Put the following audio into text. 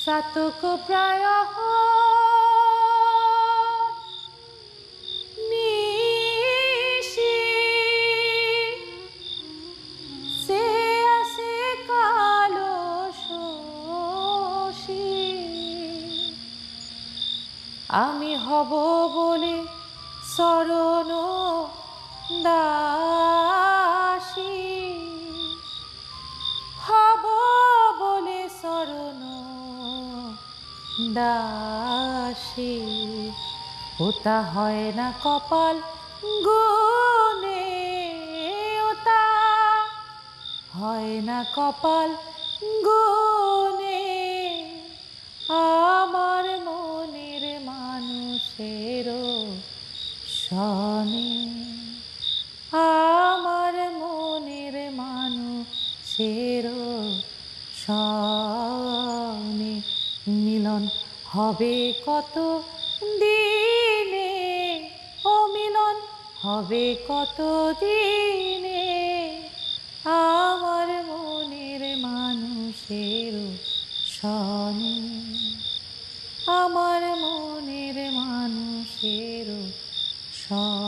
सातक प्राय निशी से आसे कालो शोषी आमी हब बोले शरण दासी हब बोले शरण दासी ওটা হয় না কপাল গুনে ওটা হয় না কপাল গুনে আমার মনের মানুষের সনে আমার মনের মানুষের সনে মিলন হবে কত দিনে ও মিলন হবে কত দিনে আমার মনের মানুষের সনে আমার মনের মানুষের সনে।